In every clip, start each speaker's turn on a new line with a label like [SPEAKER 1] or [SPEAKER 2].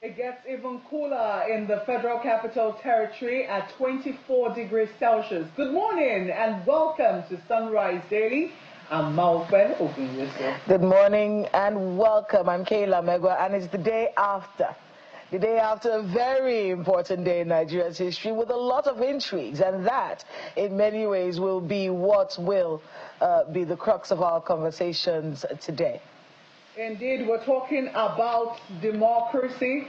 [SPEAKER 1] It gets even cooler in the Federal Capital Territory at 24 degrees Celsius. Good morning and welcome to Sunrise Daily. I'm Malfen Ogunyeso.
[SPEAKER 2] Good morning and welcome. I'm Kayla Megwa, and it's the day after a very important day in Nigeria's history with a lot of intrigues, and that in many ways will be what will be the crux of our conversations today.
[SPEAKER 1] Indeed, we're talking about democracy.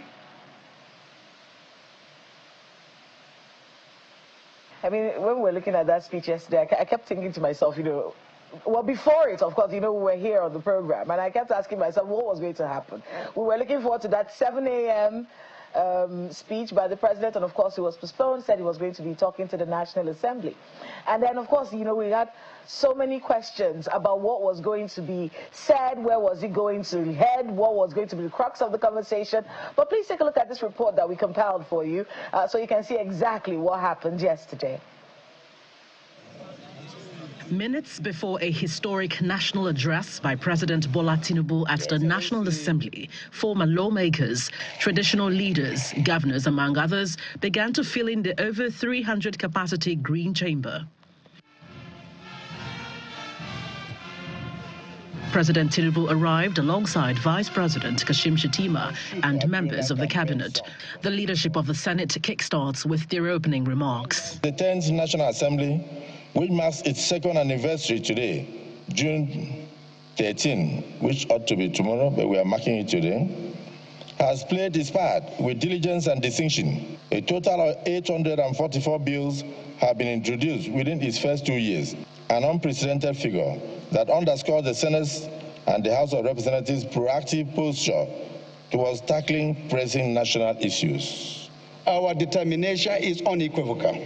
[SPEAKER 2] I mean, when we were looking at that speech yesterday, I kept thinking to myself, well, before it, of course, we were here on the program, and I kept asking myself what was going to happen. We were looking forward to that 7 a.m. Speech by the president, and of course, it was postponed, said he was going to be talking to the National Assembly. And then, of course, we had so many questions about what was going to be said, where was it going to head, what was going to be the crux of the conversation. But please take a look at this report that we compiled for you so you can see exactly what happened yesterday.
[SPEAKER 3] Minutes before a historic national address by President Bola Tinubu at the National Assembly, former lawmakers, traditional leaders, governors, among others, began to fill in the over 300-capacity Green Chamber. President Tinubu arrived alongside Vice President Kashim Shettima and members of the cabinet. The leadership of the Senate kickstarts with their opening remarks.
[SPEAKER 4] The 10th National Assembly, which marks its second anniversary today, June 13, which ought to be tomorrow, but we are marking it today, has played its part with diligence and distinction. A total of 844 bills have been introduced within its first 2 years, an unprecedented figure that underscores the Senate's and the House of Representatives' proactive posture towards tackling pressing national issues.
[SPEAKER 5] Our determination is unequivocal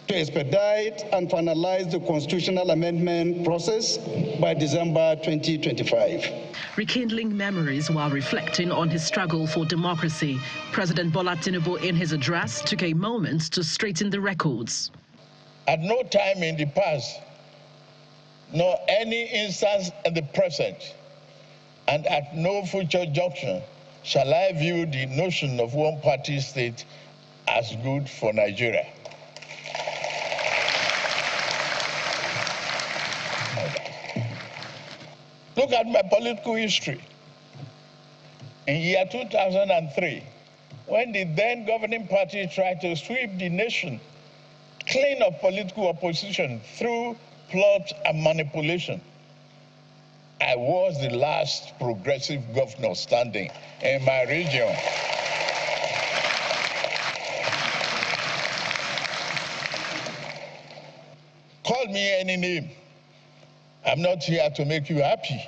[SPEAKER 5] to expedite and finalize the constitutional amendment process by December 2025.
[SPEAKER 3] Rekindling memories while reflecting on his struggle for democracy, President Bola Tinubu in his address took a moment to straighten the records.
[SPEAKER 6] At no time in the past, nor any instance in the present, and at no future junction, shall I view the notion of one-party state as good for Nigeria. Look at my political history. In year 2003, when the then governing party tried to sweep the nation clean of political opposition through plot and manipulation, I was the last progressive governor standing in my region. Call me any name. I'm not here to make you happy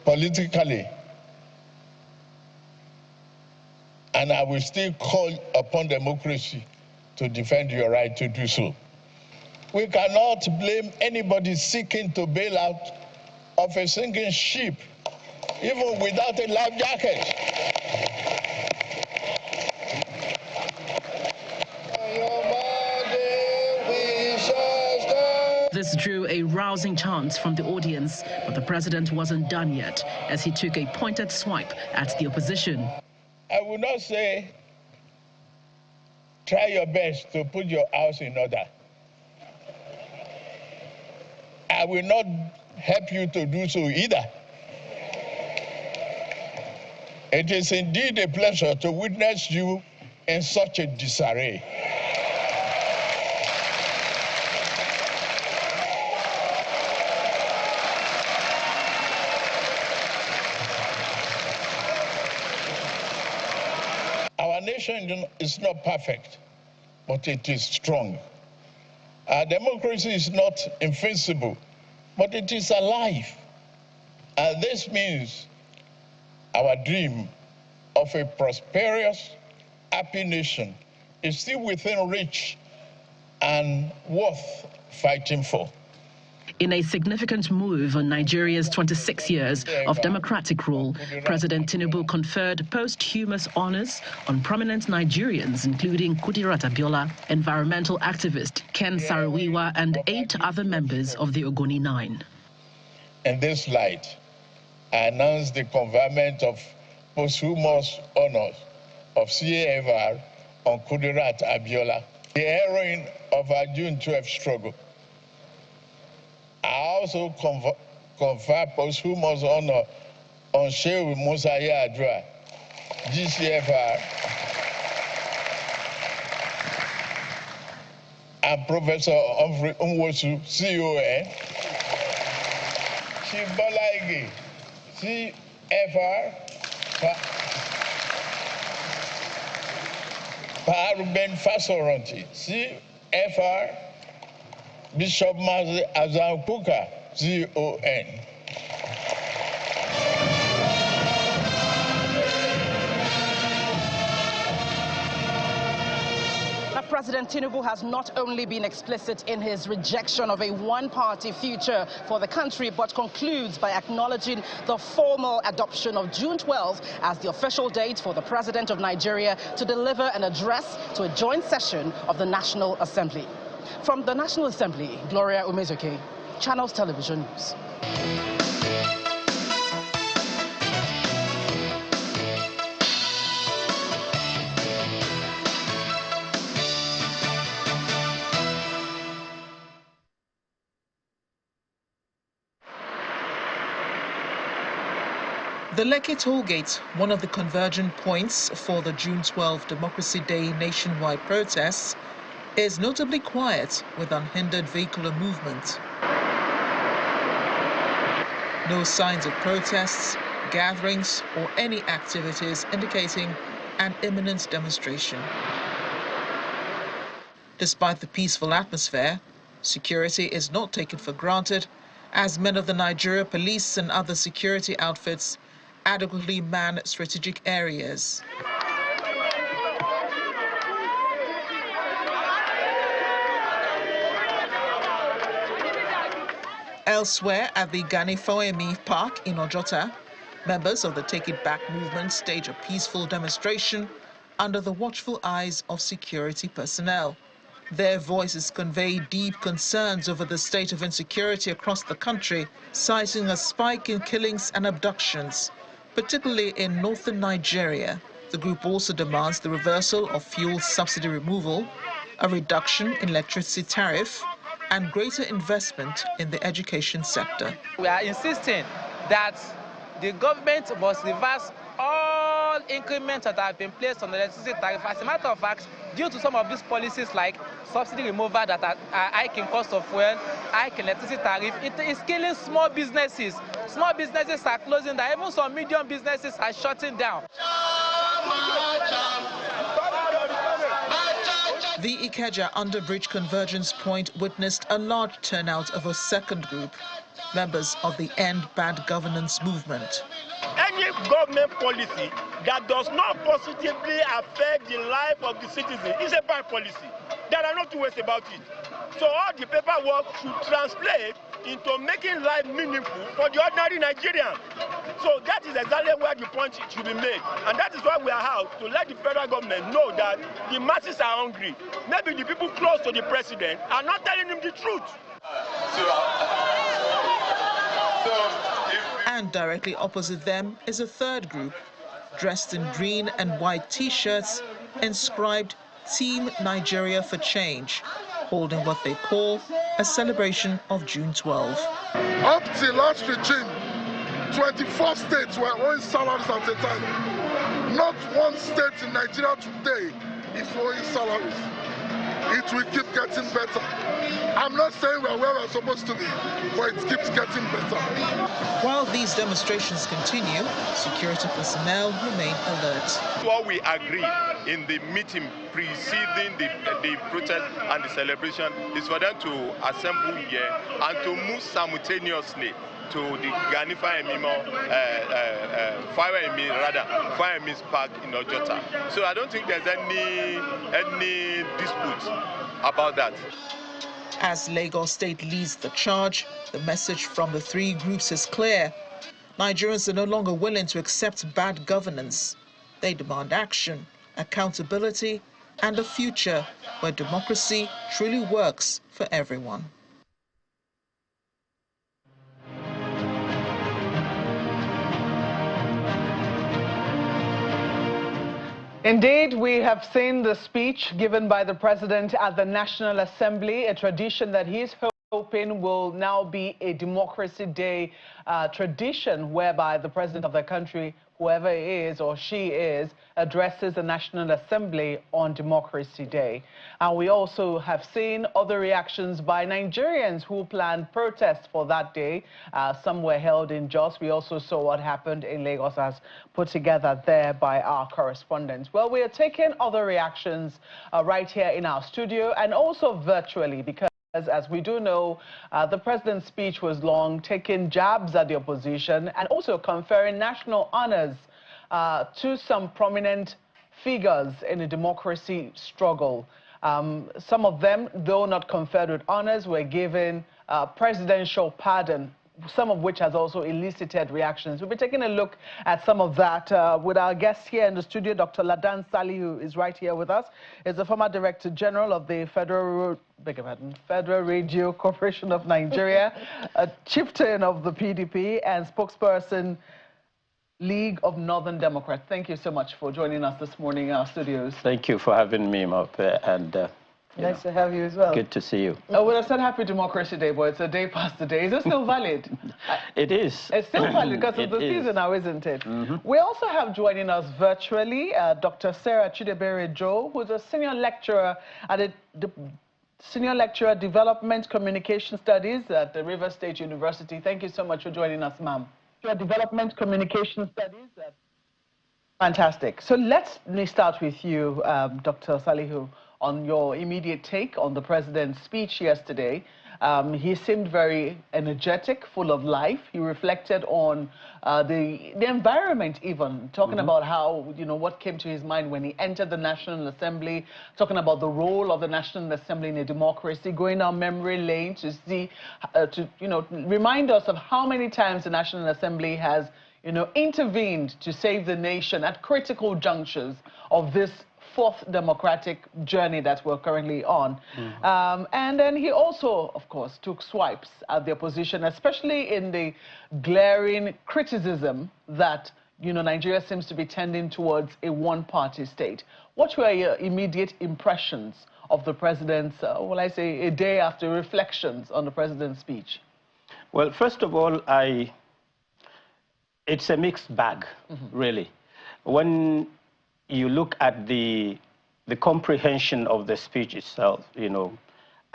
[SPEAKER 6] politically. And I will still call upon democracy to defend your right to do so. We cannot blame anybody seeking to bail out of a sinking ship, even without a life jacket.
[SPEAKER 3] This drew a rousing chant from the audience, but the president wasn't done yet as he took a pointed swipe at the opposition.
[SPEAKER 6] I will not say, try your best to put your house in order. I will not help you to do so either. It is indeed a pleasure to witness you in such a disarray. Our nation is not perfect, but it is strong. Our democracy is not invincible, but it is alive. And this means our dream of a prosperous, happy nation is still within reach and worth fighting for.
[SPEAKER 3] In a significant move on Nigeria's 26 years of democratic rule, President Tinubu conferred posthumous honors on prominent Nigerians, including Kudirat Abiola, environmental activist Ken Saro-Wiwa, and 8 other members of the Ogoni 9.
[SPEAKER 6] In this light, I announced the conferment of posthumous honors of CAFR on Kudirat Abiola, the heroine of our June 12th struggle. I also confer posthumous honor on Shehu Musa Yar'Adua, GCFR, and Professor Humphrey Nwosu, CON, Shibola Ige, CFR, Ruben Fasoranti, CFR, Bishop Mazi Azankuka, CON.
[SPEAKER 3] President Tinubu has not only been explicit in his rejection of a one-party future for the country, but concludes by acknowledging the formal adoption of June 12 as the official date for the President of Nigeria to deliver an address to a joint session of the National Assembly. From the National Assembly, Gloria Umezoke, Channels Television News.
[SPEAKER 7] The Lekki Tollgate, one of the convergent points for the June 12 Democracy Day nationwide protests, is notably quiet with unhindered vehicular movement. No signs of protests, gatherings, or any activities indicating an imminent demonstration. Despite the peaceful atmosphere, security is not taken for granted, as men of the Nigeria Police and other security outfits adequately man strategic areas. Elsewhere at the Gani Fawemi Park in Ojota, members of the Take It Back movement stage a peaceful demonstration under the watchful eyes of security personnel. Their voices convey deep concerns over the state of insecurity across the country, citing a spike in killings and abductions, particularly in northern Nigeria. The group also demands the reversal of fuel subsidy removal, a reduction in electricity tariff, and greater investment in the education sector.
[SPEAKER 8] We are insisting that the government must reverse all increments that have been placed on the electricity tariff. As a matter of fact, due to some of these policies like subsidy removal that are hiking cost of fuel, hiking electricity tariff, it is killing small businesses. Small businesses are closing down. Even some medium businesses are shutting down.
[SPEAKER 7] The Ikeja Underbridge Convergence Point witnessed a large turnout of a second group, members of the End Bad Governance movement.
[SPEAKER 9] Any government policy that does not positively affect the life of the citizen is a bad policy. There are no two ways about it. So all the paperwork should translate into making life meaningful for the ordinary Nigerian. So that is exactly where the point should be made. And that is why we are out to let the federal government know that the masses are hungry. Maybe the people close to the president are not telling him the truth.
[SPEAKER 7] And directly opposite them is a third group, dressed in green and white T-shirts, inscribed Team Nigeria for Change, holding what they call a celebration of June 12.
[SPEAKER 10] Up till last regime, 24 states were owing salaries at a time. Not one state in Nigeria today is owing salaries. It will keep getting better. I'm not saying we're where we're supposed to be, but it keeps getting better.
[SPEAKER 7] While these demonstrations continue, security personnel remain alert.
[SPEAKER 9] What we agreed in the meeting preceding the protest and the celebration is for them to assemble here and to move simultaneously to the Gani Fawemi Park in Ojota. So I don't think there's any dispute about that.
[SPEAKER 7] As Lagos State leads the charge, the message from the three groups is clear. Nigerians are no longer willing to accept bad governance. They demand action, accountability, and a future where democracy truly works for everyone.
[SPEAKER 1] Indeed, we have seen the speech given by the president at the National Assembly, a tradition that he is hoping will now be a Democracy Day tradition, whereby the president of the country, whoever he is or she is, addresses the National Assembly on Democracy Day. And we also have seen other reactions by Nigerians who planned protests for that day. Some were held in Jos. We also saw what happened in Lagos, as put together there by our correspondents. Well, we are taking other reactions right here in our studio and also virtually, because as we do know, the president's speech was long, taking jabs at the opposition and also conferring national honors to some prominent figures in the democracy struggle. Some of them, though not conferred with honors, were given presidential pardon, some of which has also elicited reactions. We'll be taking a look at some of that with our guest here in the studio. Dr. Ladan Salihu is right here with us. He's the former Director General of the Federal Radio Corporation of Nigeria, a chieftain of the PDP and spokesperson League of Northern Democrats. Thank you so much for joining us this morning in our studios.
[SPEAKER 11] Thank you for having me, Maupe, and
[SPEAKER 1] nice to have you as well.
[SPEAKER 11] Good to see you.
[SPEAKER 1] I would have said Happy Democracy Day, but it's a day past the day. Is it still valid?
[SPEAKER 11] It is.
[SPEAKER 1] It's still valid because of the season now, isn't it? We also have joining us virtually Dr. Sarah Chidebere Joe, who's a senior lecturer at Development Communication Studies at the River State University. Thank you so much for joining us, ma'am. Development Communication Studies. Fantastic. So let me start with you, Dr. Salihu, on your immediate take on the president's speech yesterday. He seemed very energetic, full of life. He reflected on the environment even, talking about how, what came to his mind when he entered the National Assembly, talking about the role of the National Assembly in a democracy, going down memory lane to see, remind us of how many times the National Assembly has, intervened to save the nation at critical junctures of this fourth democratic journey that we're currently on. And then he also, of course, took swipes at the opposition, especially in the glaring criticism that, Nigeria seems to be tending towards a one-party state. What were your immediate impressions of the president's, a day after reflections on the president's speech?
[SPEAKER 11] Well, first of all, it's a mixed bag, really. When you look at the comprehension of the speech itself,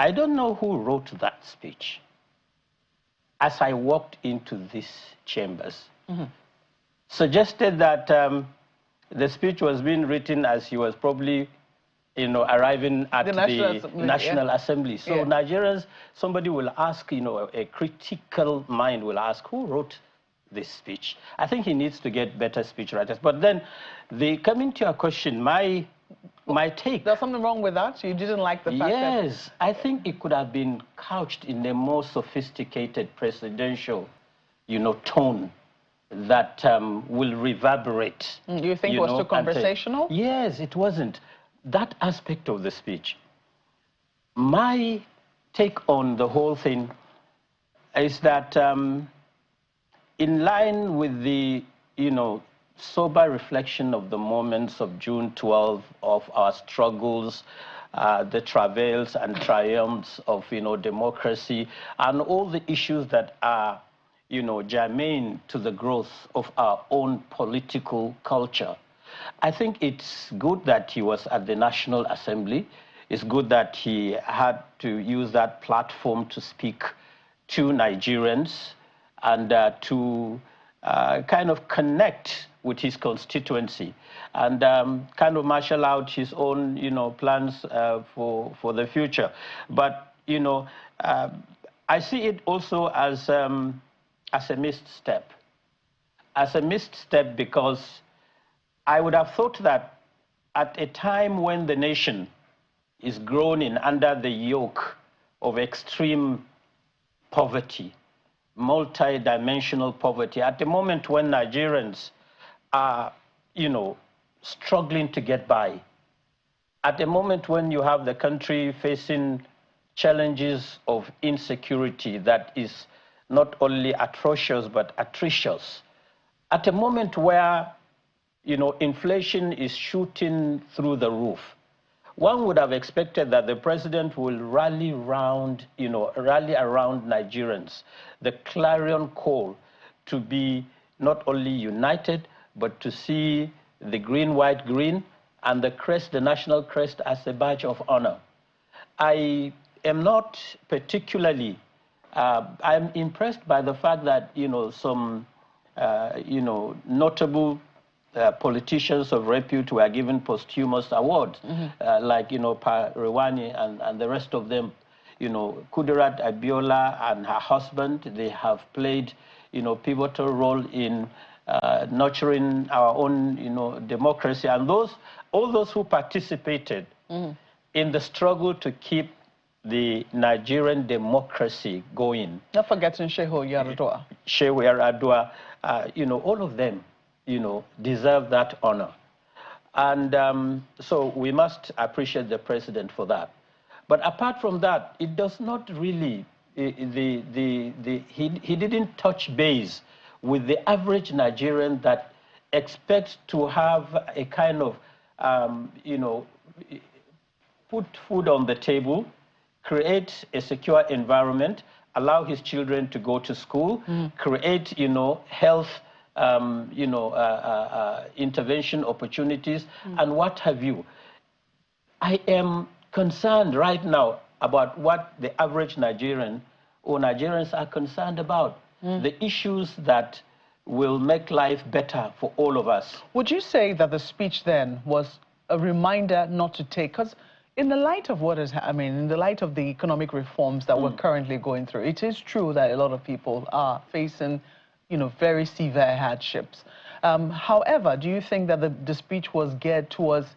[SPEAKER 11] I don't know who wrote that speech. As I walked into these chambers, suggested that the speech was being written as he was probably, arriving at the National Assembly. So Nigerians, somebody will ask, a critical mind will ask, who wrote this speech? I think he needs to get better speech writers. But then, coming to your question, my take.
[SPEAKER 1] There's something wrong with that? You didn't like the fact that...
[SPEAKER 11] Yes, I think it could have been couched in a more sophisticated presidential, tone that will reverberate.
[SPEAKER 1] You think it was too conversational?
[SPEAKER 11] Yes, it wasn't. That aspect of the speech. My take on the whole thing is that in line with the, sober reflection of the moments of June 12, of our struggles, the travails and triumphs of, democracy, and all the issues that are, germane to the growth of our own political culture, I think it's good that he was at the National Assembly. It's good that he had to use that platform to speak to Nigerians and to kind of connect with his constituency and kind of marshal out his own, plans for the future. But, I see it also as a missed step. As a missed step because I would have thought that at a time when the nation is groaning under the yoke of extreme poverty, multi-dimensional poverty, at the moment when Nigerians are, struggling to get by, at the moment when you have the country facing challenges of insecurity that is not only atrocious but atrocious, at a moment where inflation is shooting through the roof. One would have expected that the president will rally around Nigerians, the clarion call, to be not only united, but to see the green, white, green, and the crest, the national crest, as a badge of honor. I am not particularly, I'm impressed by the fact that, some, notable politicians of repute were given posthumous awards, like, Pa Rewani and the rest of them. Kudirat Abiola and her husband, they have played, pivotal role in nurturing our own, democracy. And all those who participated in the struggle to keep the Nigerian democracy going.
[SPEAKER 1] Not forgetting Shehu Yaradua.
[SPEAKER 11] Shehu Yaradua, all of them, deserve that honor. And so we must appreciate the president for that. But apart from that, it does not really, he didn't touch base with the average Nigerian that expects to have a kind of, put food on the table, create a secure environment, allow his children to go to school, create, health, intervention opportunities, and what have you. I am concerned right now about what the average Nigerian or Nigerians are concerned about, the issues that will make life better for all of us.
[SPEAKER 1] Would you say that the speech then was a reminder not to take, because in the light of what is, in the light of the economic reforms that we're currently going through, it is true that a lot of people are facing, very severe hardships. However, do you think that the speech was geared towards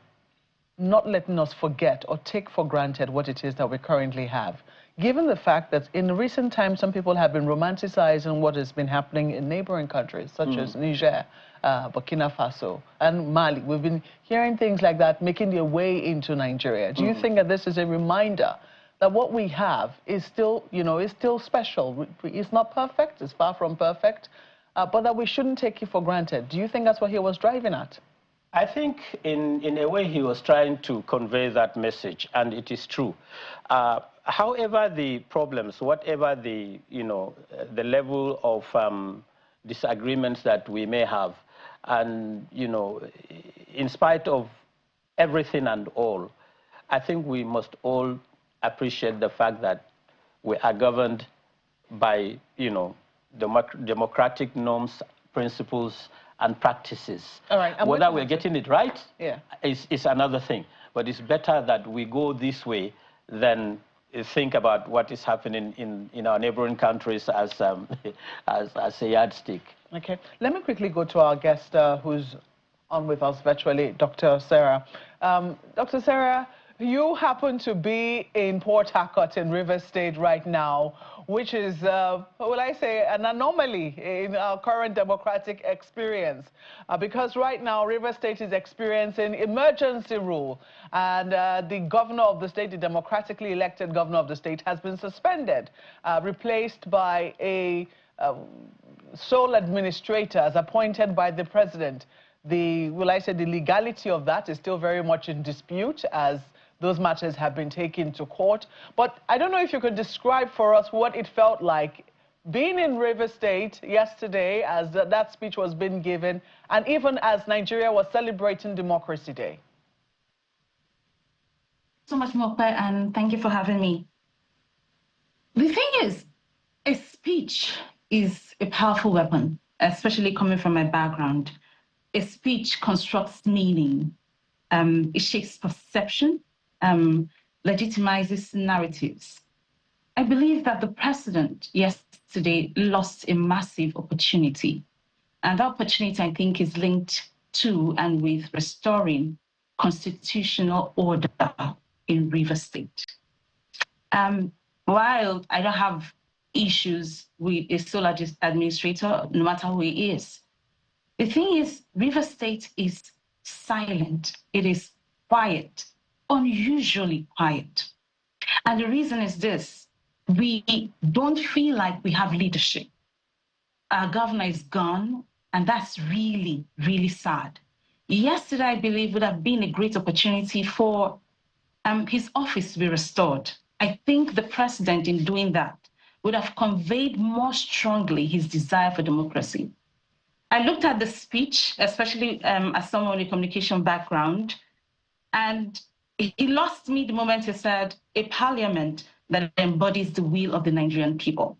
[SPEAKER 1] not letting us forget or take for granted what it is that we currently have? Given the fact that in recent times, some people have been romanticizing what has been happening in neighboring countries, such as Niger, Burkina Faso, and Mali. We've been hearing things like that making their way into Nigeria. Do you think that this is a reminder that what we have is still, is still special? It's not perfect, it's far from perfect, but that we shouldn't take it for granted? Do you think that's what he was driving at?
[SPEAKER 11] I think in a way he was trying to convey that message, and it is true. However, the problems, whatever the, the level of disagreements that we may have, and, in spite of everything and all, I think we must all appreciate the fact that we are governed by, democratic norms, principles, and practices.
[SPEAKER 1] All right. And
[SPEAKER 11] whether we're getting it right is another thing. But it's better that we go this way than think about what is happening in our neighboring countries as a yardstick.
[SPEAKER 1] Okay. Let me quickly go to our guest who's on with us virtually, Dr. Sarah. Dr. Sarah, you happen to be in Port Harcourt in Rivers State right now, which is, will I say, an anomaly in our current democratic experience. Because right now, Rivers State is experiencing emergency rule. And the governor of the state, the democratically elected governor of the state, has been suspended, replaced by a sole administrator as appointed by the president. Will I say, the legality of that is still very much in dispute, as those matters have been taken to court. But I don't know if you could describe for us what it felt like being in Rivers State yesterday as that speech was being given, and even as Nigeria was celebrating Democracy Day.
[SPEAKER 12] So much, Mope, and thank you for having me. The thing is, a speech is a powerful weapon, especially coming from my background. A speech constructs meaning. It shapes perception, legitimizes narratives. I believe that the president yesterday lost a massive opportunity. And that opportunity, I think, is linked to and with restoring constitutional order in Rivers State. While I don't have issues with a sole administrator, no matter who he is, the thing is, Rivers State is silent. It is quiet, unusually quiet. And the reason is this: we don't feel like we have leadership. Our governor is gone, and that's really, really sad. yesterday, I believe, would have been a great opportunity for his office to be restored. I think the president, in doing that, would have conveyed more strongly his desire for democracy. I looked at the speech, especially as someone with a communication background, and he lost me the moment he said, a parliament that embodies the will of the Nigerian people.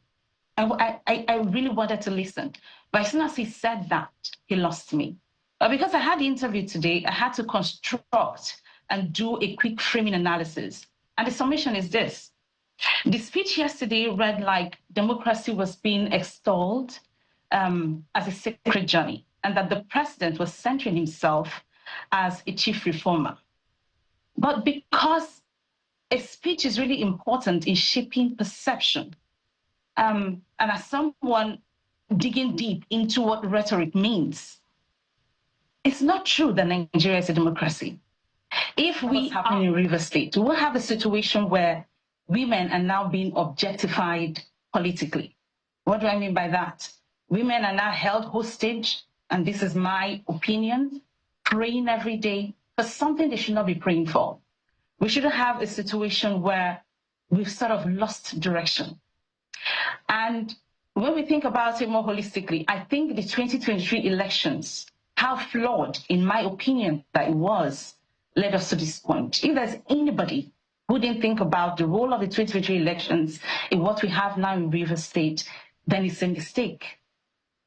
[SPEAKER 12] I really wanted to listen. But as soon as he said that, he lost me. But because I had the interview today, I had to construct and do a quick framing analysis. And the summation is this. The speech yesterday read like democracy was being extolled as a sacred journey, and that the president was centering himself as a chief reformer. But because a speech is really important in shaping perception, and as someone digging deep into what rhetoric means, it's not true that Nigeria is a democracy. If we happen in River State, we'll have a situation where women are now being objectified politically. What do I mean by that? Women are now held hostage, and this is my opinion, praying every day for something they should not be praying for. We shouldn't have a situation where we've sort of lost direction. And when we think about it more holistically, I think the 2023 elections, how flawed, in my opinion, that it was, led us to this point. If there's anybody who didn't think about the role of the 2023 elections in what we have now in River State, then it's a mistake.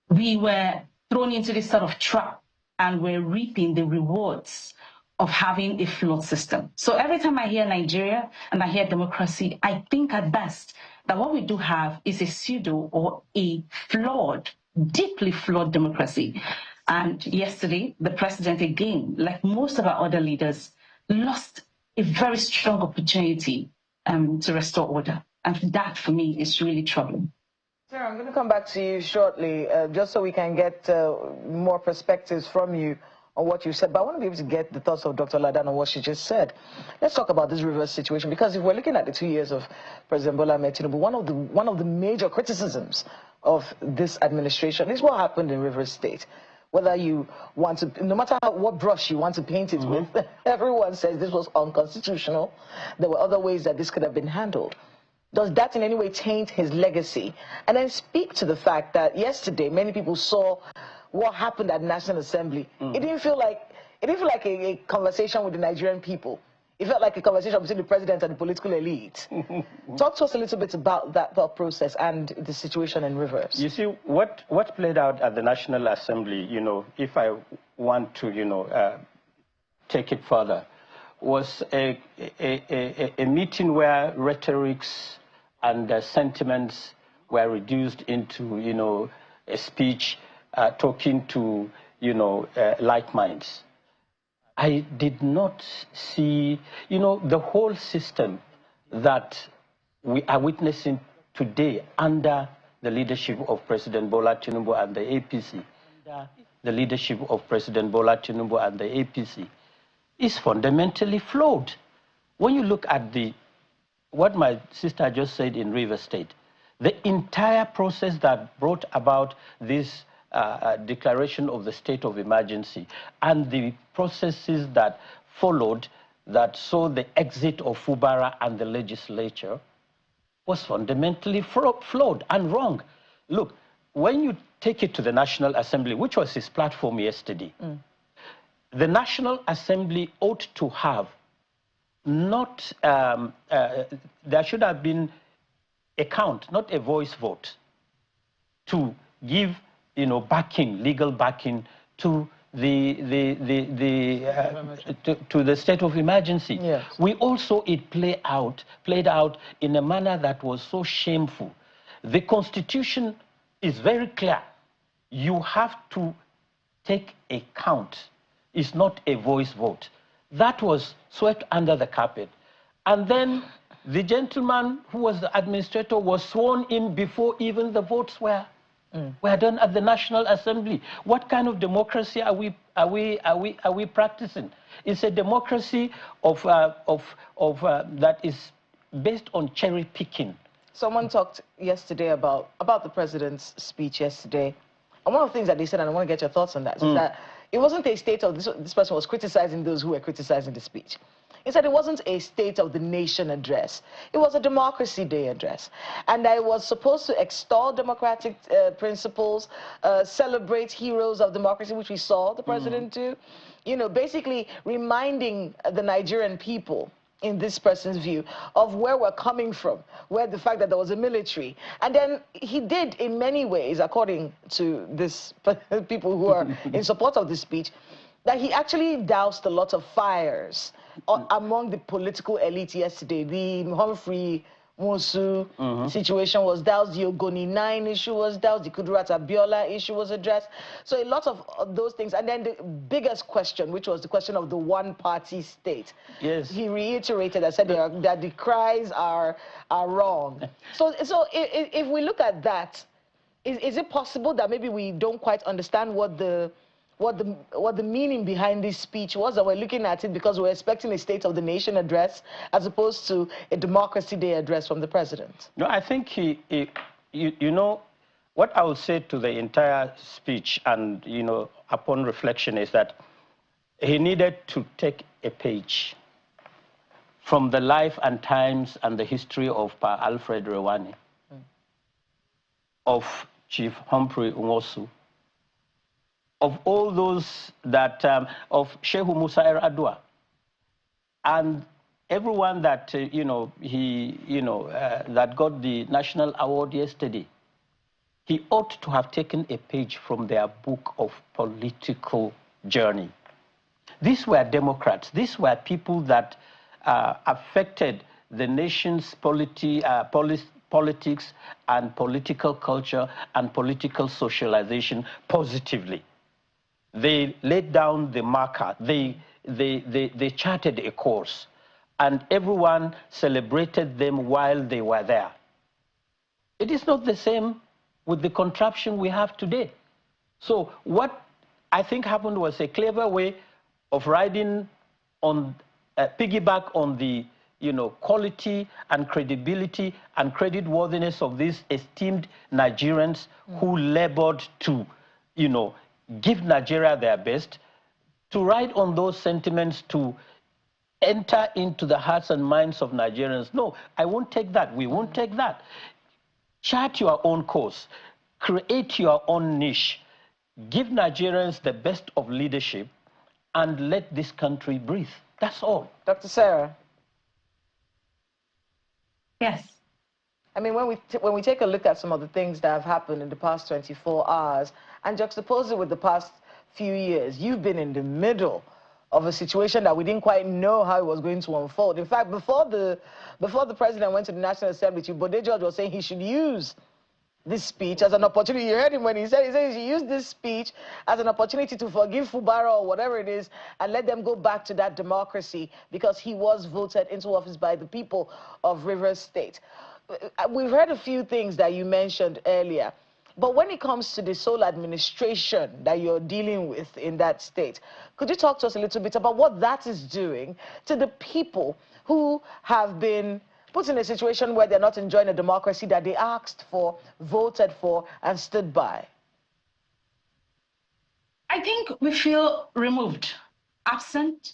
[SPEAKER 12] We were thrown into this sort of trap, and we're reaping the rewards of having a flawed system. So every time I hear Nigeria and I hear democracy, I think at best that what we do have is a pseudo or a flawed, deeply flawed democracy. And yesterday, the president, again, like most of our other leaders, lost a very strong opportunity to restore order. And that, for me, is really troubling.
[SPEAKER 2] Sarah, I'm going to come back to you shortly, just so we can get more perspectives from you on what you said. But I want to be able to get the thoughts of Dr. Ladan on what she just said. Let's talk about this reverse situation, because if we're looking at the 2 years of President Bola Ahmed Tinubu, one of the major criticisms of this administration is what happened in River State. Whether you want to, no matter what brush you want to paint it with, everyone says this was unconstitutional. There were other ways that this could have been handled. Does that in any way taint his legacy? And then speak to the fact that yesterday many people saw what happened at the National Assembly. It didn't feel like a conversation with the Nigerian people. It felt like a conversation between the president and the political elite. Talk to us a little bit about that thought process and the situation in Rivers.
[SPEAKER 11] You see, what played out at the National Assembly, you know, if I want to, you know, take it further, was a meeting where rhetorics and sentiments were reduced into, you know, a speech talking to, you know, like minds. I did not see, you know, the whole system that we are witnessing today under the leadership of President Bola Tinubu and the APC. The leadership of President Bola Tinubu and the APC is fundamentally flawed. When you look at what my sister just said in River State, the entire process that brought about this declaration of the state of emergency and the processes that followed that saw the exit of Fubara and the legislature was fundamentally flawed and wrong. Look, when you take it to the National Assembly, which was his platform yesterday, the National Assembly ought to have not, there should have been a count, not a voice vote, to give, you know, backing, legal backing to the state of emergency. Yes. We also played out in a manner that was so shameful. The Constitution is very clear. You have to take a count. It's not a voice vote. That was swept under the carpet. And then the gentleman who was the administrator was sworn in before even the votes were done at the National Assembly. What kind of democracy are we practicing? It's a democracy that is based on cherry picking.
[SPEAKER 2] Someone talked yesterday about the president's speech yesterday, and one of the things that they said, and I want to get your thoughts on that, is that it wasn't a state of, this person was criticizing those who were criticizing the speech. He said it wasn't a State of the Nation address. It was a Democracy Day address. And I was supposed to extol democratic principles, celebrate heroes of democracy, which we saw the president do. You know, basically reminding the Nigerian people, in this person's view, of where we're coming from, where the fact that there was a military. And then he did, in many ways, according to this people who are in support of this speech, that he actually doused a lot of fires among the political elite yesterday. The Humphrey Musu situation was doused, the Ogoni 9 issue was doused, the Kudirat Abiola issue was addressed. So a lot of those things. And then the biggest question, which was the question of the one-party state.
[SPEAKER 11] Yes.
[SPEAKER 2] He reiterated and said that the cries are wrong. So if we look at that, is it possible that maybe we don't quite understand what the meaning behind this speech was, that we're looking at it because we're expecting a State of the Nation address as opposed to a Democracy Day address from the president?
[SPEAKER 11] No, I think you know, what I would say to the entire speech and, you know, upon reflection is that he needed to take a page from the life and times and the history of Pa Alfred Rewani, of Chief Humphrey Nwosu, of all those that, of Shehu Musa Adua, and everyone that, you know, that got the national award yesterday. He ought to have taken a page from their book of political journey. These were Democrats. These were people that affected the nation's politics and political culture and political socialization positively. They laid down the marker. They charted a course, and everyone celebrated them while they were there. It is not the same with the contraption we have today. So what I think happened was a clever way of riding on, piggyback on the, you know, quality and credibility and creditworthiness of these esteemed Nigerians who labored to, you know, give Nigeria their best, to ride on those sentiments, to enter into the hearts and minds of Nigerians. No, I won't take that. We won't take that. Chart your own course. Create your own niche. Give Nigerians the best of leadership and let this country breathe. That's all.
[SPEAKER 2] Dr. Sarah?
[SPEAKER 12] Yes.
[SPEAKER 2] I mean, when we take a look at some of the things that have happened in the past 24 hours and juxtapose it with the past few years, you've been in the middle of a situation that we didn't quite know how it was going to unfold. In fact, before the president went to the National Assembly, Bode George was saying he should use this speech as an opportunity. You heard him when he said he should use this speech as an opportunity to forgive Fubara or whatever it is and let them go back to that democracy because he was voted into office by the people of Rivers State. We've heard a few things that you mentioned earlier, but when it comes to the sole administration that you're dealing with in that state, could you talk to us a little bit about what that is doing to the people who have been put in a situation where they're not enjoying a democracy that they asked for, voted for, and stood by?
[SPEAKER 12] I think we feel removed, absent,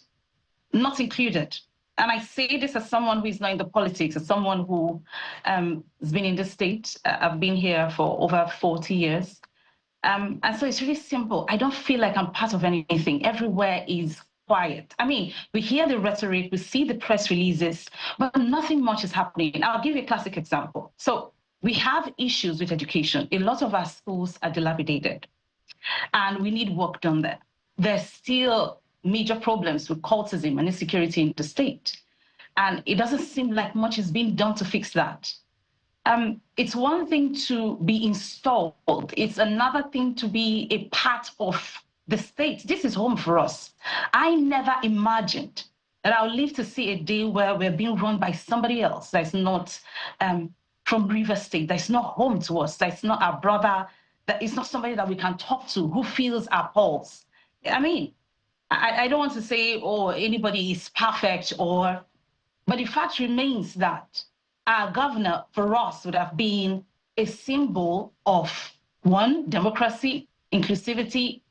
[SPEAKER 12] not included. And I say this as someone who is not in the politics, as someone who has been in the state. I've been here for over 40 years. And so it's really simple. I don't feel like I'm part of anything. Everywhere is quiet. I mean, we hear the rhetoric, we see the press releases, but nothing much is happening. I'll give you a classic example. So we have issues with education. A lot of our schools are dilapidated, and we need work done there. There's still major problems with cultism and insecurity in the state. And it doesn't seem like much is being done to fix that. It's one thing to be installed. It's another thing to be a part of the state. This is home for us. I never imagined that I'll live to see a day where we're being run by somebody else that's not from Rivers State, that's not home to us, that's not our brother, that is not somebody that we can talk to, who feels our pulse. I mean, I don't want to say, oh, anybody is perfect, but the fact remains that our governor, for us, would have been a symbol of, one, democracy, inclusivity,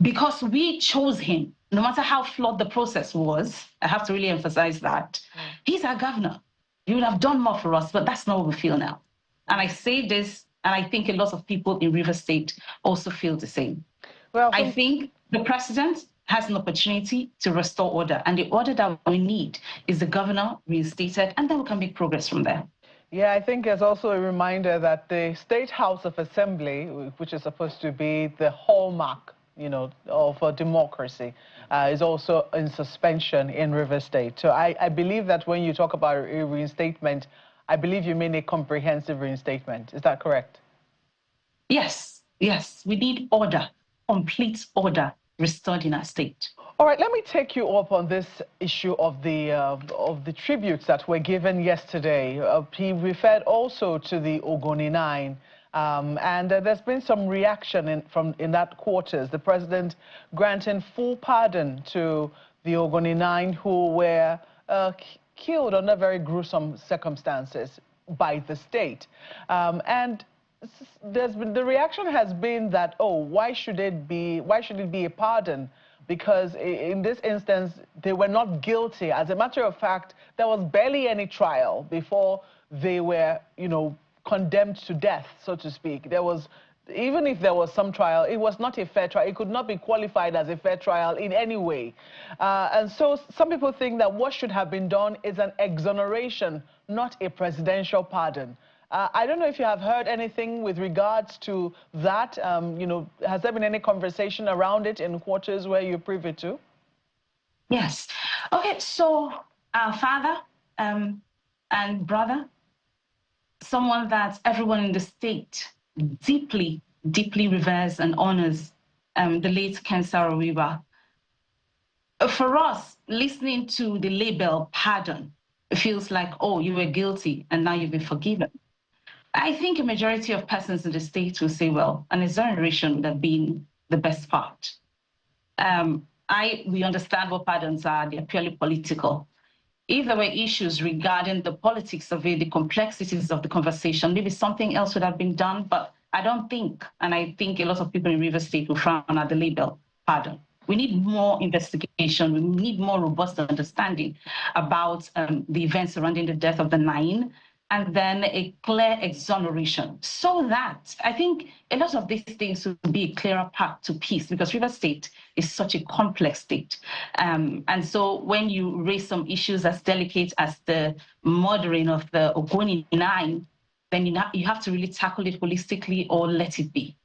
[SPEAKER 12] because we chose him, no matter how flawed the process was. I have to really emphasize that. He's our governor. He would have done more for us, but that's not what we feel now. And I say this, and I think a lot of people in Rivers State also feel the same. Well, I think the president has an opportunity to restore order, and the order that we need is the governor reinstated, and then we can make progress from there.
[SPEAKER 1] Yeah, I think there's also a reminder that the State House of Assembly, which is supposed to be the hallmark, you know, of democracy, is also in suspension in Rivers State. So I believe that when you talk about a reinstatement, I believe you mean a comprehensive reinstatement. Is that correct?
[SPEAKER 12] Yes, yes. We need order, complete order restored in our state.
[SPEAKER 1] All right, let me take you up on this issue of the tributes that were given yesterday. He referred also to the Ogoni 9, and there's been some reaction in that quarters. The president granting full pardon to the Ogoni 9 who were killed under very gruesome circumstances by the state, and the reaction has been that, oh, why should it be a pardon? Because in this instance, they were not guilty. As a matter of fact, there was barely any trial before they were, you know, condemned to death, so to speak. There was, even if there was some trial, it was not a fair trial. It could not be qualified as a fair trial in any way. And so some people think that what should have been done is an exoneration, not a presidential pardon. I don't know if you have heard anything with regards to that. You know, has there been any conversation around it in quarters where you're privy to?
[SPEAKER 12] Yes. Okay, so our father and brother, someone that everyone in the state deeply, deeply reveres and honors, the late Ken Saro-Wiwa. For us, listening to the label pardon, it feels like, oh, you were guilty and now you've been forgiven. I think a majority of persons in the state will say, well, an exoneration would have been the best part. We understand what pardons are. They're purely political. If there were issues regarding the politics of it, the complexities of the conversation, maybe something else would have been done, but I don't think, and I think a lot of people in Rivers State will frown at the label pardon. We need more investigation. We need more robust understanding about the events surrounding the death of the 9, and then a clear exoneration, so that I think a lot of these things will be a clearer path to peace, because Rivers State is such a complex state. And so when you raise some issues as delicate as the murdering of the Ogoni 9, then you have to really tackle it holistically or let it be.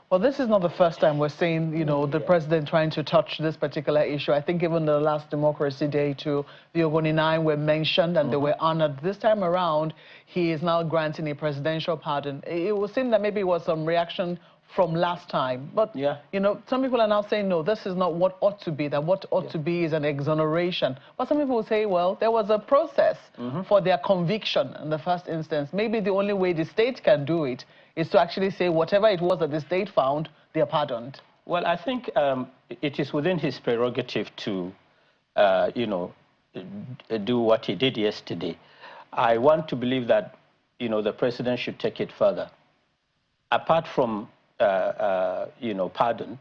[SPEAKER 1] Well, this is not the first time we're seeing, you know, the president trying to touch this particular issue. I think even the last Democracy Day too, the Ogoni 9 were mentioned and they were honored. This time around, he is now granting a presidential pardon. It would seem that maybe it was some reaction from last time. But, you know, some people are now saying, no, this is not what ought to be, that what ought to be is an exoneration. But some people will say, well, there was a process for their conviction in the first instance. Maybe the only way the state can do it is to actually say whatever it was that the state found, they are pardoned.
[SPEAKER 11] Well, I think it is within his prerogative to, you know, do what he did yesterday. I want to believe that, you know, the president should take it further. Apart from, you know, pardon,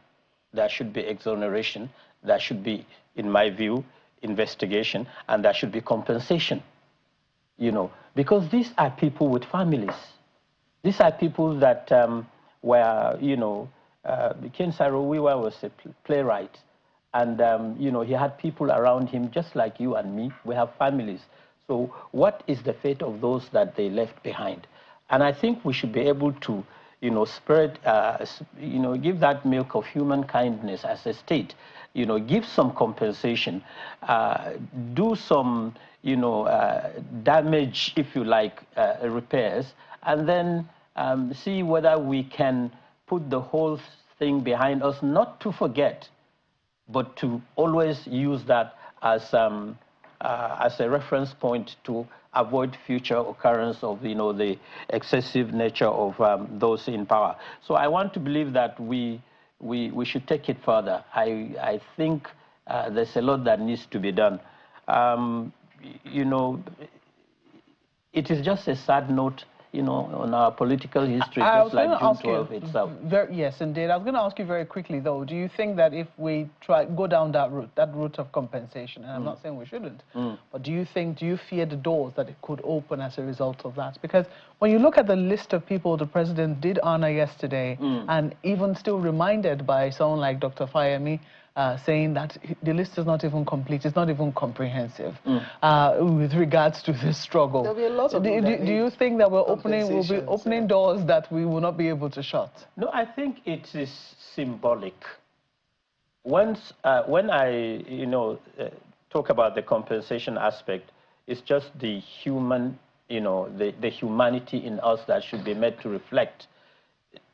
[SPEAKER 11] there should be exoneration, there should be, in my view, investigation, and there should be compensation, you know, because these are people with families. These are people that were, you know, Ken Saro-Wiwa was a playwright, and, you know, he had people around him just like you and me. We have families. So what is the fate of those that they left behind? And I think we should be able to, you know, spread, you know, give that milk of human kindness as a state, you know, give some compensation, do some, you know, damage, if you like, repairs, and then see whether we can put the whole thing behind us, not to forget, but to always use that as a reference point to avoid future occurrence of, you know, the excessive nature of those in power. So I want to believe that we should take it further. I think there's a lot that needs to be done. You know, it is just a sad note on our political history, just like June 12 itself.
[SPEAKER 1] Yes, indeed. I was going to ask you very quickly, though, do you think that if we go down that route of compensation, and I'm not saying we shouldn't, but do you fear the doors that it could open as a result of that? Because when you look at the list of people the president did honor yesterday, and even still reminded by someone like Dr. Fayemi, saying that the list is not even complete, it's not even comprehensive with regards to this struggle.
[SPEAKER 2] There'll be a lot of
[SPEAKER 1] do you think that we'll be opening doors that we will not be able to shut?
[SPEAKER 11] No, I think it is symbolic. When I talk about the compensation aspect, it's just the human, the humanity in us that should be made to reflect,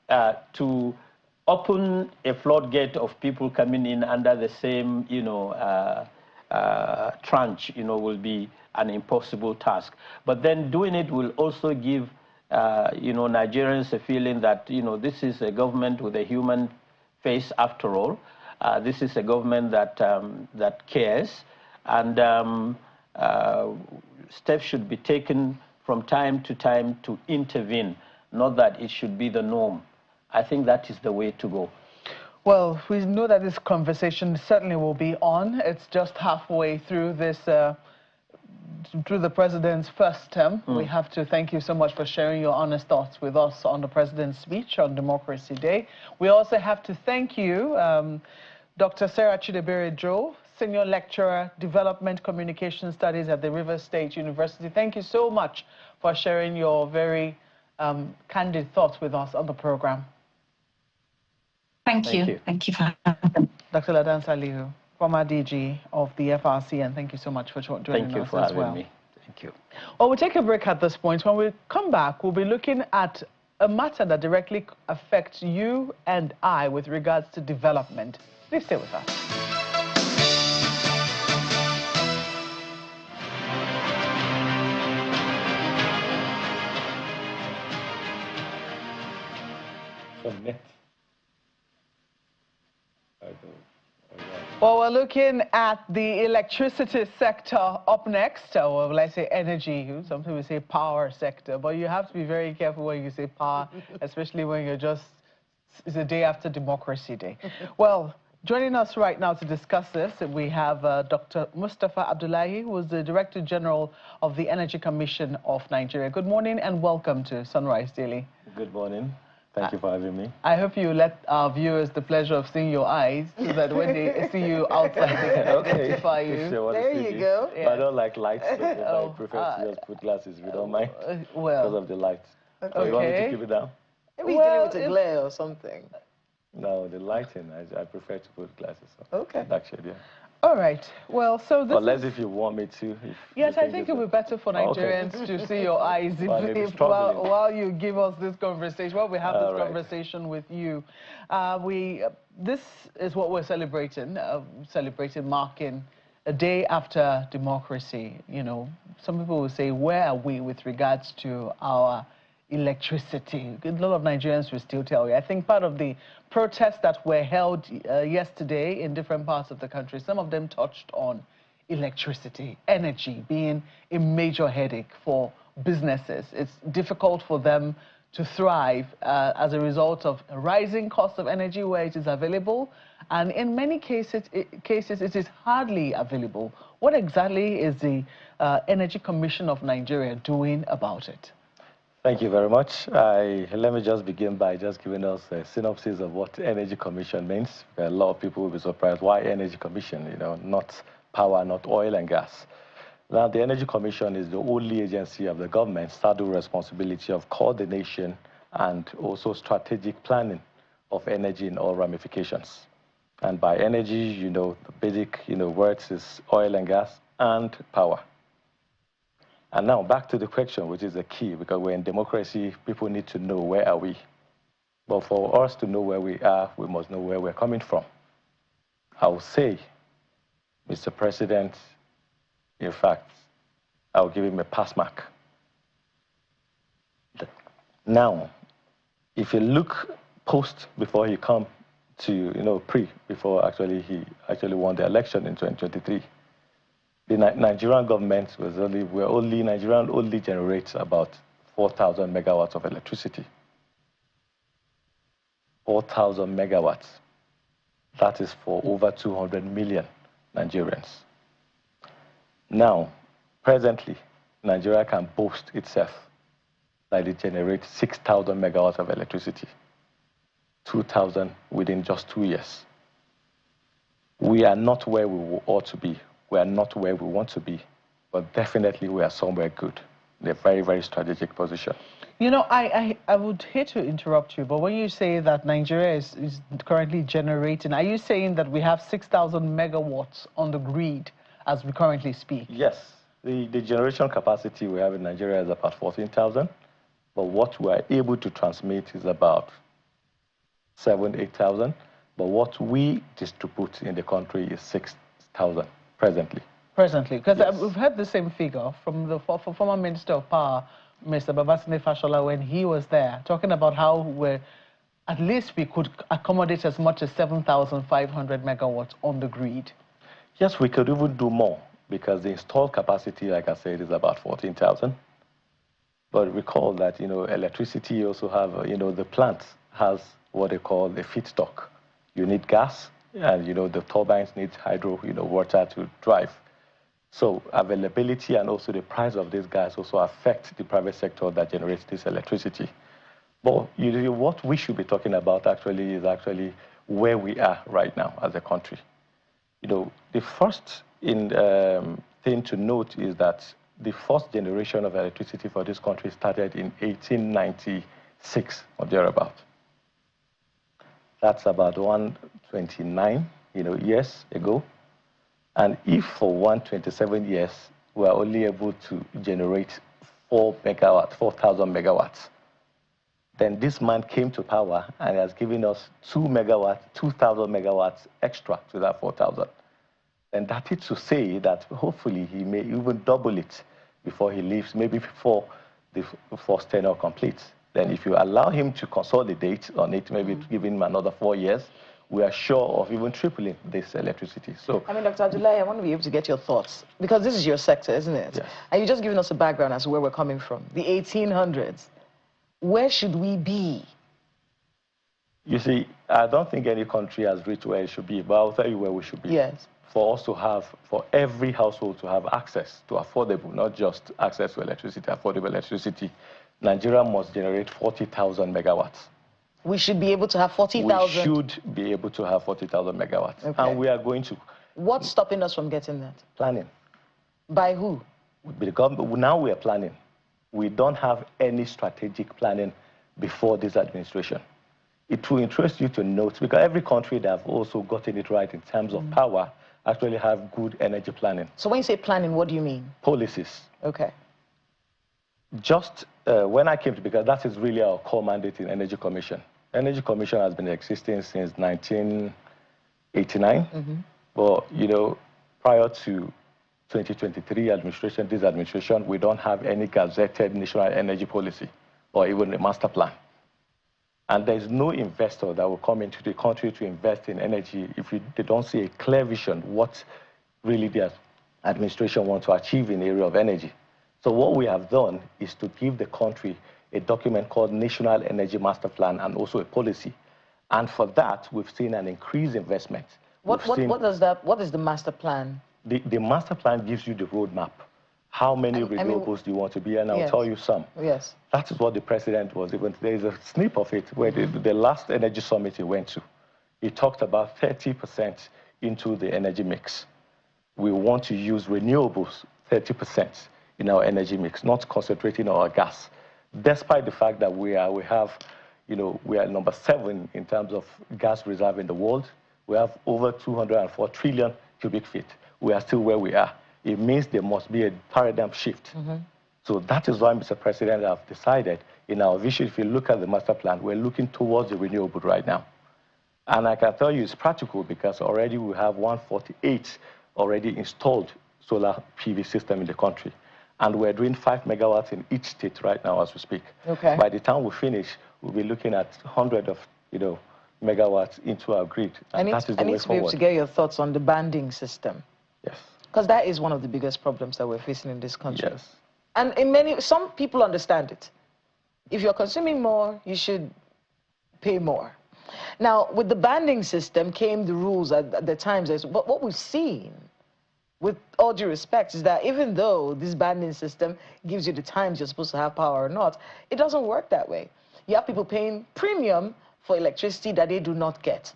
[SPEAKER 11] to open a floodgate of people coming in under the same, tranche, will be an impossible task. But then doing it will also give, Nigerians a feeling that, this is a government with a human face after all. This is a government that cares, and steps should be taken from time to time to intervene, not that it should be the norm. I think that is the way to go.
[SPEAKER 1] Well, we know that this conversation certainly will be on. It's just halfway through this, through the president's first term. We have to thank you so much for sharing your honest thoughts with us on the president's speech on Democracy Day. We also have to thank you, Dr. Sarah Chidebere-Joe, Senior Lecturer, Development Communication Studies at the Rivers State University. Thank you so much for sharing your very candid thoughts with us on the program.
[SPEAKER 12] Thank you. Thank you for having me.
[SPEAKER 1] Dr. Ladan Salihu, former DG of the FRC, and thank you so much for joining us as well.
[SPEAKER 11] Thank you for having me. Thank you.
[SPEAKER 1] Well, we'll take a break at this point. When we come back, we'll be looking at a matter that directly affects you and I with regards to development. Please stay with us. Well, we're looking at the electricity sector up next, or will I say energy? Some people say power sector, but you have to be very careful when you say power, especially when you're it's the day after Democracy Day. Well, joining us right now to discuss this, we have Dr. Mustafa Abdullahi, who is the Director General of the Energy Commission of Nigeria. Good morning and welcome to Sunrise Daily.
[SPEAKER 13] Good morning. Thank you for having me.
[SPEAKER 1] I hope you let our viewers the pleasure of seeing your eyes so that when they see you outside, they can identify you.
[SPEAKER 2] There you go.
[SPEAKER 13] Yeah. But I don't like lights, so I prefer to just put glasses if you don't mind, because of the light.
[SPEAKER 1] Okay.
[SPEAKER 13] So you want me to keep it down?
[SPEAKER 2] Maybe you're dealing with a glare or something.
[SPEAKER 13] No, the lighting, I prefer to put glasses on.
[SPEAKER 2] Okay.
[SPEAKER 13] Dark shade, yeah.
[SPEAKER 1] All right. Well, so this
[SPEAKER 13] unless if you want me to.
[SPEAKER 1] Yes, I think it would be better for Nigerians to see your eyes while you give us this conversation, while we have this conversation with you. This is what we're celebrating, marking a day after democracy. Some people will say, where are we with regards to our electricity? A lot of Nigerians will still tell you. I think part of the protests that were held yesterday in different parts of the country, some of them touched on electricity, energy being a major headache for businesses. It's difficult for them to thrive as a result of a rising cost of energy where it is available, and in many cases it is hardly available. What exactly is the Energy Commission of Nigeria doing about it?
[SPEAKER 13] Thank you very much. Let me just begin by just giving us a synopsis of what Energy Commission means. A lot of people will be surprised. Why Energy Commission? Not power, not oil and gas. Now, the Energy Commission is the only agency of the government saddled with responsibility of coordination and also strategic planning of energy in all ramifications. And by energy, the basic, words is oil and gas and power. And now back to the question, which is the key, because we're in democracy, people need to know where are we. But for us to know where we are, we must know where we're coming from. I will say, Mr. President, in fact, I'll give him a pass mark. Now, if you look post before he come to, before he actually won the election in 2023, the Nigerian government Nigerian only generates about 4,000 megawatts of electricity. 4,000 megawatts. That is for over 200 million Nigerians. Now, presently, Nigeria can boast itself that it generates 6,000 megawatts of electricity, 2,000 within just 2 years. We are not where we ought to be. We are not where we want to be, but definitely we are somewhere good, in a very, very strategic position.
[SPEAKER 1] You know, I would hate to interrupt you, but when you say that Nigeria is currently generating, are you saying that we have 6,000 megawatts on the grid as we currently speak?
[SPEAKER 13] Yes. The generation capacity we have in Nigeria is about 14,000, but what we are able to transmit is about 7,000, 8,000. But what we distribute in the country is 6,000 presently.
[SPEAKER 1] Presently, because
[SPEAKER 13] yes.
[SPEAKER 1] We've heard the same figure from the former Minister of Power, Mr. Babasinde Fashola, when he was there, talking about how at least we could accommodate as much as 7,500 megawatts on the grid.
[SPEAKER 13] Yes, we could even do more, because the installed capacity, like I said, is about 14,000. But recall that, you know, electricity also have, you know, the plant has what they call the feedstock. You need gas, and, you know, the turbines need hydro, you know, water to drive. So availability and also the price of this gas also affect the private sector that generates this electricity. But you know, what we should be talking about actually is where we are right now as a country. You know, the first thing to note is that the first generation of electricity for this country started in 1896 or thereabout. That's about 129, you know, years ago. And if for 127 years, we're only able to generate 4,000 megawatts, then this man came to power and has given us 2,000 megawatts extra to that 4,000. And that is to say that hopefully he may even double it before he leaves, maybe before the first tenure completes. Then if you allow him to consolidate on it, maybe give him another 4 years, we are sure of even tripling this electricity. So,
[SPEAKER 2] I mean, Dr. Abdullahi, I want to be able to get your thoughts, because this is your sector, isn't it?
[SPEAKER 13] Yes.
[SPEAKER 2] And you're just giving us a background as to where we're coming from. The 1800s. Where should we be?
[SPEAKER 13] You see, I don't think any country has reached where it should be, but I'll tell you where we should be.
[SPEAKER 2] Yes.
[SPEAKER 13] For us to have, for every household to have access to affordable, not just access to electricity, affordable electricity, Nigeria must generate 40,000 megawatts.
[SPEAKER 2] We should be able to have 40,000?
[SPEAKER 13] We should be able to have 40,000 megawatts.
[SPEAKER 2] Okay.
[SPEAKER 13] And we are going to.
[SPEAKER 2] What's stopping us from getting that?
[SPEAKER 13] Planning.
[SPEAKER 2] By who?
[SPEAKER 13] Now we are planning. We don't have any strategic planning before this administration. It will interest you to note, because every country that have also gotten it right in terms of power actually have good energy planning.
[SPEAKER 2] So when you say planning, what do you mean?
[SPEAKER 13] Policies.
[SPEAKER 2] Okay.
[SPEAKER 13] Just when I came to, because that is really our core mandate in Energy Commission. Energy Commission has been existing since 1989. But, you know, prior to 2023 administration, this administration, we don't have any gazetted national energy policy or even a master plan. And there's no investor that will come into the country to invest in energy if they don't see a clear vision what really the administration wants to achieve in the area of energy. So what we have done is to give the country a document called National Energy Master Plan and also a policy. And for that, we've seen an increased investment.
[SPEAKER 2] What is the master plan?
[SPEAKER 13] The master plan gives you the roadmap. How many renewables do you want to be? And I'll tell you some.
[SPEAKER 2] Yes. That
[SPEAKER 13] is what the president was even. There's a snip of it where the last energy summit he went to. He talked about 30% into the energy mix. We want to use renewables 30% in our energy mix, not concentrating on our gas. Despite the fact that we are number 7 in terms of gas reserve in the world. We have over 204 trillion cubic feet. We are still where we are. It means there must be a paradigm shift. So that is why, Mr. President, I've decided in our vision, if you look at the master plan, we're looking towards the renewable right now. And I can tell you it's practical because already we have 148 already installed solar PV system in the country. And we're doing 5 megawatts in each state right now as we speak.
[SPEAKER 2] Okay.
[SPEAKER 13] By the time we finish, we'll be looking at 100 of, megawatts into our grid. And that is the way forward. I need to be able
[SPEAKER 2] to get your thoughts on the banding system.
[SPEAKER 13] Yes.
[SPEAKER 2] Because that is one of the biggest problems that we're facing in this country.
[SPEAKER 13] Yes.
[SPEAKER 2] And some people understand it. If you're consuming more, you should pay more. Now, with the banding system came the rules at the times. But what we've seen, with all due respect, is that even though this banding system gives you the times you're supposed to have power or not, it doesn't work that way. You have people paying premium for electricity that they do not get.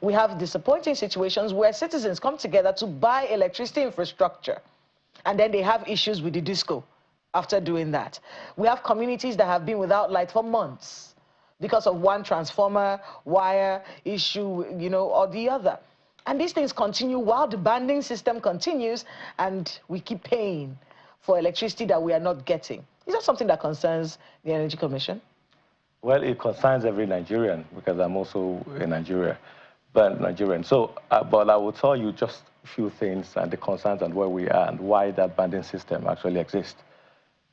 [SPEAKER 2] We have disappointing situations where citizens come together to buy electricity infrastructure, and then they have issues with the disco after doing that. We have communities that have been without light for months because of one transformer wire issue, you know, or the other. And these things continue while the banding system continues, and we keep paying for electricity that we are not getting. Is that something that concerns the Energy Commission?
[SPEAKER 13] Well, it concerns every Nigerian, because I'm also a Nigerian. So, but I will tell you just a few things and the concerns and where we are and why that banding system actually exists.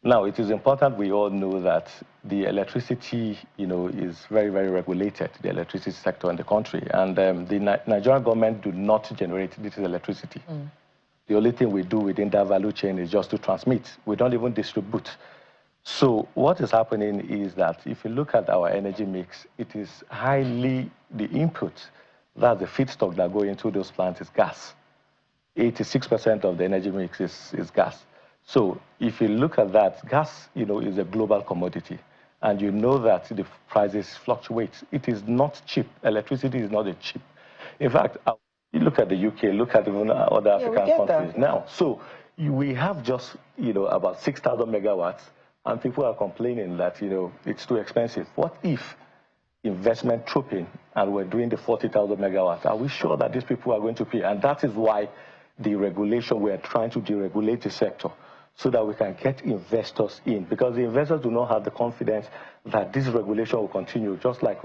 [SPEAKER 13] Now, it is important we all know that the electricity, you know, is very, very regulated, the electricity sector in the country. And the Nigerian government do not generate this electricity. The only thing we do within that value chain is just to transmit. We don't even distribute. So what is happening is that if you look at our energy mix, it is highly the input, that's the feedstock that go into those plants is gas. 86% of the energy mix is gas. So if you look at that, gas, you know, is a global commodity. And you know that the prices fluctuate. It is not cheap. Electricity is not cheap. In fact, you look at the UK, look at even other African countries now. So we have just, you know, about 6,000 megawatts, and people are complaining that, you know, it's too expensive. What if investment trooping and we're doing the 40,000 megawatts? Are we sure that these people are going to pay? And that is why the regulation, we're trying to deregulate the sector so that we can get investors in, because the investors do not have the confidence that this regulation will continue, just like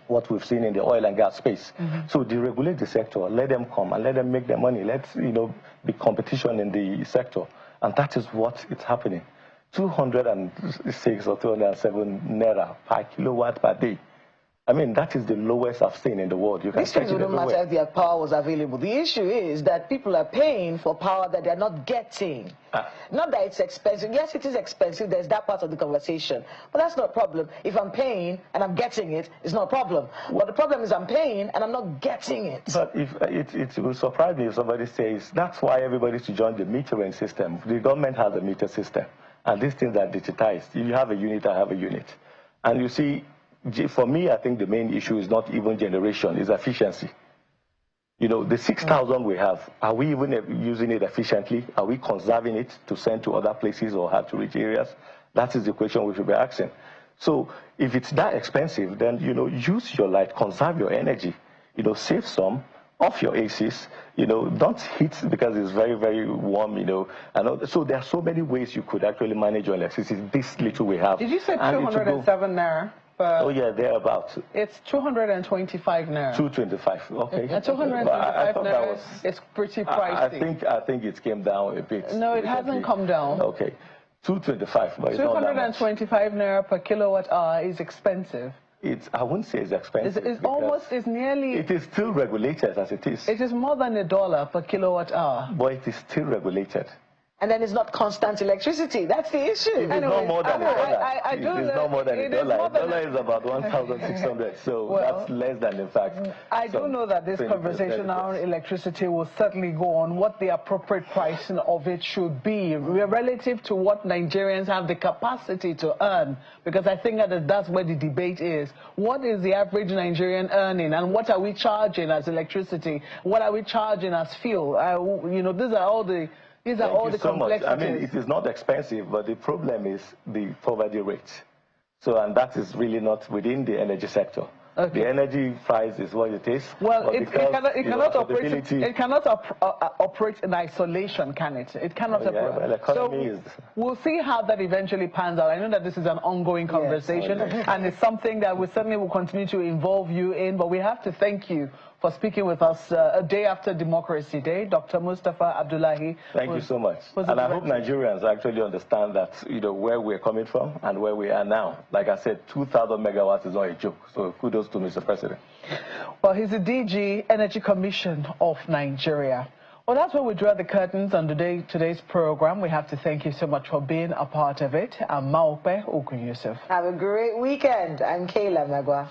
[SPEAKER 13] what we've seen in the oil and gas space. So deregulate the sector, let them come and let them make their money. Let's, you know, be competition in the sector. And that is what is happening. 206 or 207 naira per kilowatt per day. I mean, that is the lowest I've seen in the world. You can
[SPEAKER 2] These things wouldn't matter if their power was available. The issue is that people are paying for power that they're not getting. Not that it's expensive. Yes, it is expensive. There's that part of the conversation. But that's not a problem. If I'm paying and I'm getting it, it's not a problem. But the problem is I'm paying and I'm not getting it.
[SPEAKER 13] But if it will surprise me if somebody says, that's why everybody should join the metering system. The government has a meter system. And these things are digitized. If you have a unit, I have a unit. And you see, for me, I think the main issue is not even generation, it's efficiency. You know, the 6,000 we have, are we even using it efficiently? Are we conserving it to send to other places or hard to reach areas? That is the question we should be asking. So if it's that expensive, then, you know, use your light, conserve your energy, you know, save some, off your ACs, you know, don't heat because it's very, very warm, you know. And so there are so many ways you could actually manage your electricity. This little we have.
[SPEAKER 1] Did you say 207 naira?
[SPEAKER 13] Oh yeah, thereabouts.
[SPEAKER 1] It's 225 naira.
[SPEAKER 13] 225, okay.
[SPEAKER 1] Yeah, 225 naira is pretty pricey.
[SPEAKER 13] I think it came down a bit.
[SPEAKER 1] No, it hasn't come down.
[SPEAKER 13] Okay, 225, but it's
[SPEAKER 1] 225 naira per kilowatt hour is expensive.
[SPEAKER 13] I wouldn't say it's expensive.
[SPEAKER 1] It's nearly...
[SPEAKER 13] It is still regulated as it is.
[SPEAKER 1] It is more than $1 per kilowatt hour.
[SPEAKER 13] But it is still regulated.
[SPEAKER 2] And then it's not constant electricity. That's the issue.
[SPEAKER 13] It is not more than $1. It is not more than $1. $1 is about 1,600. So well, that's less than, in fact.
[SPEAKER 1] I do know that this conversation on electricity will certainly go on what the appropriate pricing of it should be relative to what Nigerians have the capacity to earn. Because I think that's where the debate is. What is the average Nigerian earning, and what are we charging as electricity? What are we charging as fuel? You know, these are all the... These are all the complexities.
[SPEAKER 13] I mean, it is not expensive, but the problem is the poverty rate. So, and that is really not within the energy sector. Okay. The energy price is what it is.
[SPEAKER 1] Well, it cannot operate in isolation, can it? It cannot operate.
[SPEAKER 13] Well,
[SPEAKER 1] we'll see how that eventually pans out. I know that this is an ongoing conversation, and it's something that we certainly will continue to involve you in, but we have to thank you for speaking with us a day after Democracy Day, Dr. Mustafa Abdullahi.
[SPEAKER 13] Thank you so much. And I hope Nigerians actually understand that, you know, where we're coming from and where we are now. Like I said, 2,000 megawatts is not a joke. So kudos to Mr. President.
[SPEAKER 1] Well, he's the DG Energy Commission of Nigeria. Well, that's where we draw the curtains on today's program. We have to thank you so much for being a part of it. I'm Maupe Okun Yusuf.
[SPEAKER 2] Have a great weekend. I'm Kayla Magwa.